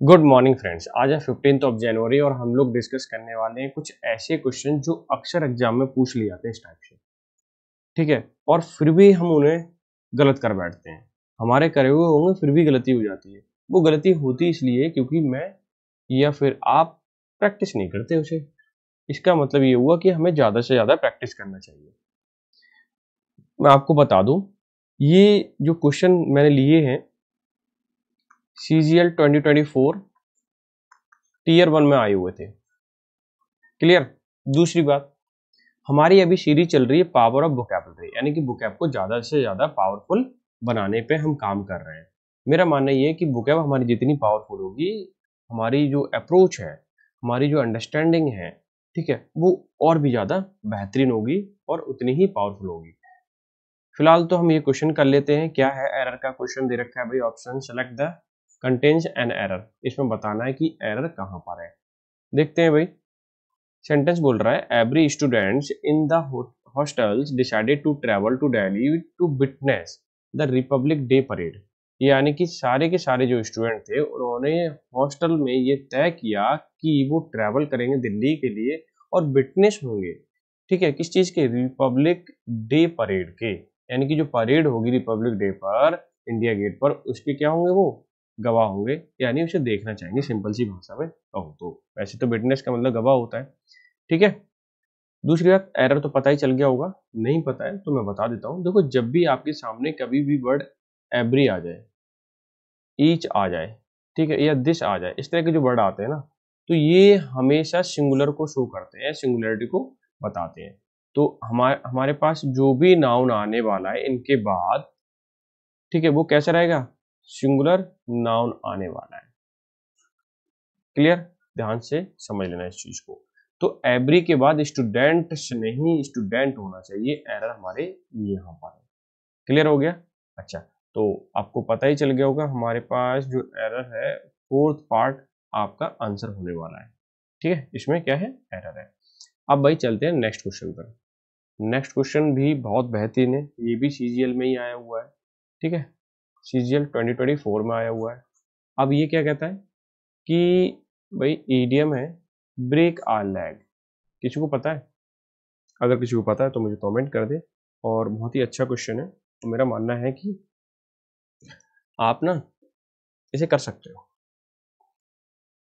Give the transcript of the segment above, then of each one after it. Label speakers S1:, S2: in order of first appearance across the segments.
S1: Good morning friends. आज है 15th of January और हम लोग डिस्कस करने वाले हैं कुछ ऐसे क्वेश्चन जो अक्सर एग्जाम में पूछ लिए जाते हैं इस टाइप से। ठीक है, और फिर भी हम उन्हें गलत कर बैठते हैं। हमारे करे हुए होंगे फिर भी गलती हो जाती है। वो गलती होती इसलिए क्योंकि मैं या फिर आप प्रैक्टिस नहीं करते उसे। इसका मतलब ये हुआ कि हमें ज़्यादा से ज़्यादा प्रैक्टिस करना चाहिए। मैं आपको बता दूं, ये जो क्वेश्चन मैंने लिए हैं CGL 2024 टीयर 1 में आए हुए थे। क्लियर। दूसरी बात, हमारी अभी सीरीज चल रही है पावर ऑफ वोकैबुलरी, यानी कि वोकैब को ज़्यादा से ज़्यादा पावरफुल बनाने पे हम काम कर रहे हैं। मेरा मानना ये है कि वोकैब हमारी जितनी पावरफुल होगी, हमारी जो अप्रोच है, हमारी जो अंडरस्टैंडिंग है, ठीक है, वो और भी ज़्यादा बेहतरीन होगी और उतनी ही पावरफुल होगी। फिलहाल तो हम ये क्वेश्चन कर लेते हैं। क्या है एरर का क्वेश्चन दे रखा है भाई, option select the contains an error. इसमें बताना है कि एरर कहाँ पर है। देखते हैं भाई। सेंटेंस बोल रहा है every students in the hostels decided to travel to Delhi to witness the Republic Day parade. यानी कि सारे के सारे जो स्टूडेंट थे उन्होंने हॉस्टल में ये तय किया कि वो ट्रैवल करेंगे दिल्ली के लिए और विटनेस होंगे। ठीक है, किस चीज के? रिपब्लिक डे परेड के। यानी कि जो परेड होगी रिपब्लिक डे पर इंडिया गेट पर, उसके क्या होंगे? वो गवाह होंगे, यानी उसे देखना चाहेंगे। सिंपल सी भाषा में कहूँ तो वैसे तो विटनेस का मतलब गवाह होता है। ठीक है। दूसरी बात, एरर तो पता ही चल गया होगा। नहीं पता है तो मैं बता देता हूँ। देखो, जब भी आपके सामने कभी भी वर्ड एवरी आ जाए, ईच आ जाए, ठीक है, या दिस आ जाए, इस तरह के जो वर्ड आते हैं ना, तो ये हमेशा सिंगुलर को शो करते हैं, सिंगुलरिटी को बताते हैं। तो हमारे पास जो भी नाउन आने वाला है इनके बाद, ठीक है, वो कैसा रहेगा? सिंगुलर नाउन आने वाला है। क्लियर? ध्यान से समझ लेना इस चीज को। तो एवरी के बाद स्टूडेंट्स नहीं, स्टूडेंट होना चाहिए। एरर हमारे यहाँ पर है। क्लियर हो गया? अच्छा, तो आपको पता ही चल गया होगा हमारे पास जो एरर है, फोर्थ पार्ट आपका आंसर होने वाला है। ठीक है, इसमें क्या है? एरर है। अब भाई चलते हैं नेक्स्ट क्वेश्चन पर। नेक्स्ट क्वेश्चन भी बहुत बेहतरीन है, ये भी CGL में ही आया हुआ है। ठीक है, CGL 2024 में आया हुआ है। अब ये क्या कहता है कि भाई ईडियम है ब्रेक आर लैग। किसी को पता है? अगर किसी को पता है तो मुझे कमेंट कर दे। और बहुत ही अच्छा क्वेश्चन है, तो मेरा मानना है कि आप ना इसे कर सकते हो।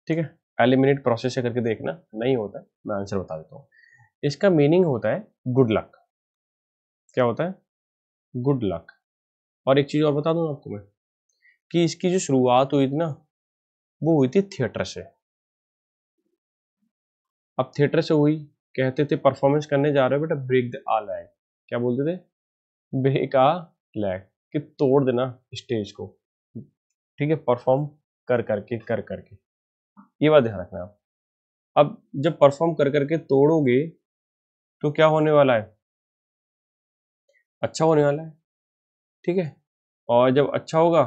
S1: ठीक है, एलिमिनेट प्रोसेस से करके देखना, नहीं होता मैं आंसर बता देता हूँ। इसका मीनिंग होता है गुड लक। क्या होता है? Good luck. और एक चीज और बता दूं आपको मैं, कि इसकी जो शुरुआत हुई थी ना, वो हुई थी थिएटर से। अब थिएटर से हुई, कहते थे परफॉर्मेंस करने जा रहे हो बेटा, ब्रेक द आ लैग। क्या बोलते थे? ब्रेक आ लैग, कि तोड़ देना स्टेज को। ठीक है, परफॉर्म कर करके ये बात ध्यान रखना आप। अब जब परफॉर्म कर करके तोड़ोगे तो क्या होने वाला है? अच्छा होने वाला है। ठीक है, और जब अच्छा होगा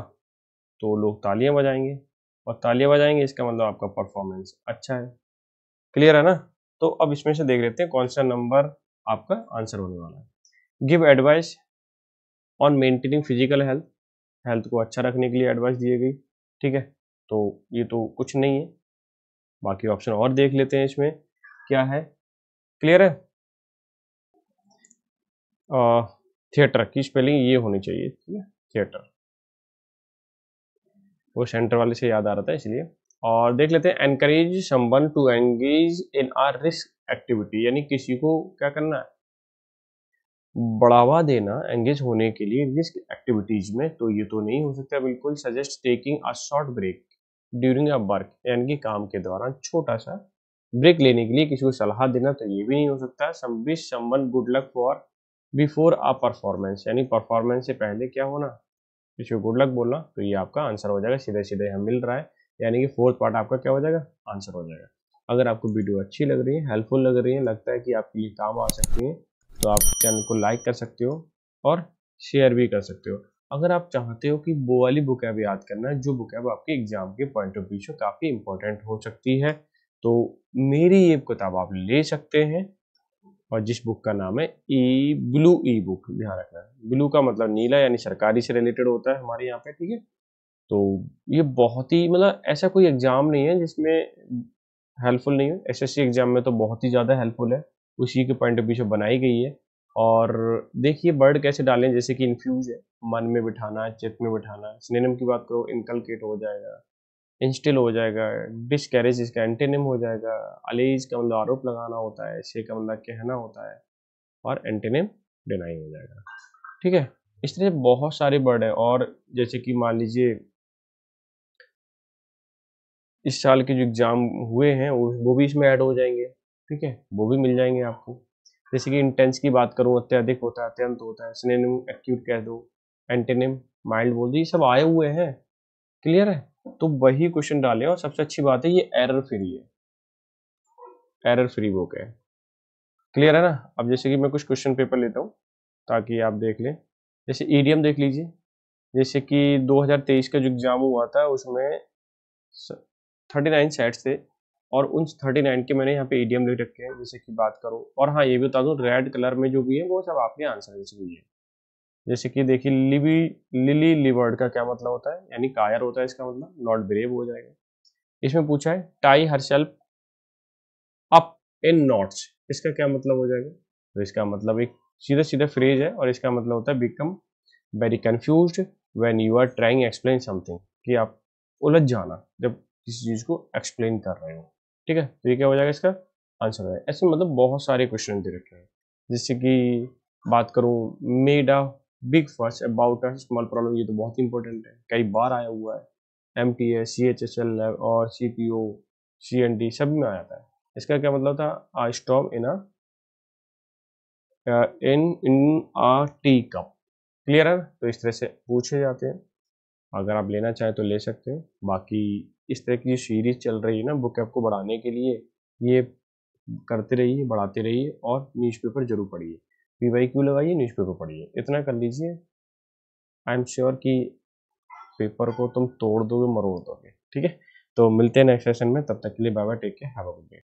S1: तो लोग तालियां बजाएंगे, और तालियां बजाएंगे इसका मतलब आपका परफॉर्मेंस अच्छा है। क्लियर है ना? तो अब इसमें से देख लेते हैं कौन सा नंबर आपका आंसर होने वाला है। Give advice on maintaining physical health. Health को अच्छा रखने के लिए एडवाइस दी गई। ठीक है, तो ये तो कुछ नहीं है। बाकी ऑप्शन और देख लेते हैं इसमें क्या है। क्लियर है? थिएटर की स्पेलिंग ये होनी चाहिए। ठीक है, थिएटर, वो सेंटर वाले से याद आ रहा था इसलिए। और देख लेते हैं, encourage someone to engage in a risk activity. यानी किसी को क्या करना है? बढ़ावा देना एंगेज होने के लिए रिस्क एक्टिविटीज में। तो ये तो नहीं हो सकता बिल्कुल। Suggest taking a short break during a work, यानी कि काम के दौरान छोटा सा ब्रेक लेने के लिए किसी को सलाह देना, तो ये भी नहीं हो सकता। Wish someone good luck for before a performance, यानी परफॉर्मेंस से पहले क्या होना? किसी को गुड लक बोलना। तो ये आपका आंसर हो जाएगा, सीधे सीधे हम मिल रहा है। यानी कि फोर्थ पार्ट आपका क्या हो जाएगा? आंसर हो जाएगा। अगर आपको वीडियो अच्छी लग रही है, हेल्पफुल लग रही है, लगता है कि आपके लिए काम आ सकती है, तो आप चैनल को लाइक कर सकते हो और शेयर भी कर सकते हो। अगर आप चाहते हो कि वो वाली बुकैब याद करना है जो बुकैब आपके एग्जाम के पॉइंट ऑफ व्यू से काफ़ी इंपॉर्टेंट हो सकती है, तो मेरी ये किताब आप ले सकते हैं। और जिस बुक का नाम है ब्लू ई बुक, ध्यान रखना है, ब्लू का मतलब नीला, यानी सरकारी से रिलेटेड होता है हमारे यहाँ पे। ठीक है, तो ये बहुत ही मतलब ऐसा कोई एग्जाम नहीं है जिसमें हेल्पफुल नहीं है। एसएससी एग्जाम में तो बहुत ही ज़्यादा हेल्पफुल है, उसी के पॉइंट ऑफ व्यू से बनाई गई है। और देखिए वर्ड कैसे डालें, जैसे कि इन्फ्यूज है, मन में बिठाना, चित्त में बिठाना। सिनोनिम की बात करो, इनकलकेट हो जाएगा, इंस्टिल हो जाएगा, डिस्कैरेज इसका एंटेनिम हो जाएगा, अलेज का मतलब आरोप लगाना होता है, से का मतलब कहना होता है, और एंटेनिम डिनाई हो जाएगा। ठीक है, इस तरह से बहुत सारे वर्ड है। और जैसे कि मान लीजिए इस साल के जो एग्जाम हुए हैं वो भी इसमें ऐड हो जाएंगे। ठीक है, वो भी मिल जाएंगे आपको। जैसे कि इंटेंस की बात करूँ, अत्यधिक होता है, अत्यंत होता है, सिनोनिम एक्यूट कह दो, एंटेनिम माइल्ड बोल दो, ये सब आए हुए हैं। क्लियर है, तो वही क्वेश्चन डालें। और सबसे अच्छी बात है ये एरर फ्री है, एरर फ्री बुक है। क्लियर है ना। अब जैसे कि मैं कुछ क्वेश्चन पेपर लेता हूँ ताकि आप देख लें। जैसे ईडीएम देख लीजिए। जैसे कि 2023 का जो एग्जाम हुआ था उसमें 39 सेट्स थे, और उन 39 के मैंने यहाँ पे ईडीएम लिख रखे हैं। जैसे कि बात करो, और हाँ ये भी बता दूं, रेड कलर में जो भी है वो सब आपके आंसर भी है। जैसे कि देखिए लिली लिवर्ड का क्या मतलब होता है, यानी कायर होता है इसका मतलब, नॉट ब्रेव हो जाएगा। इसमें पूछा है tie herself up in knots, इसका क्या मतलब हो जाएगा। तो इसका मतलब एक सीधा सीधा फ्रेज है, और इसका मतलब होता है become very confused when you are trying explain something, कि आप उलझ जाना जब किसी चीज को एक्सप्लेन कर रहे हो। ठीक है, तो ये क्या हो जाएगा, इसका आंसर है। ऐसे मतलब बहुत सारे क्वेश्चन दे रखे हैं। जैसे कि बात करूं, मेड अ बिग फस अबाउट अ स्मॉल प्रॉब्लम, ये तो बहुत इंपॉर्टेंट है, कई बार आया हुआ है। M T S, C H S L और C P O, C N D सब में आया था। इसका क्या मतलब था, a storm in a in a teacup. Clear है, तो इस तरह से पूछे जाते हैं। अगर आप लेना चाहें तो ले सकते हो। बाकी इस तरह की सीरीज चल रही है ना बुक ऐप को बढ़ाने के लिए, ये करते रहिए, बढ़ाते रहिए, और न्यूज़पेपर जरूर पढ़िए। पीवाईक्यू लगाइए, न्यूज़पेपर पढ़िए, इतना कर लीजिए। आई एम श्योर कि पेपर को तुम तोड़ दोगे, मरोड़ दोगे। ठीक है, तो मिलते हैं नेक्स्ट सेशन में, तब तक के लिए bye bye, take care, have a good day.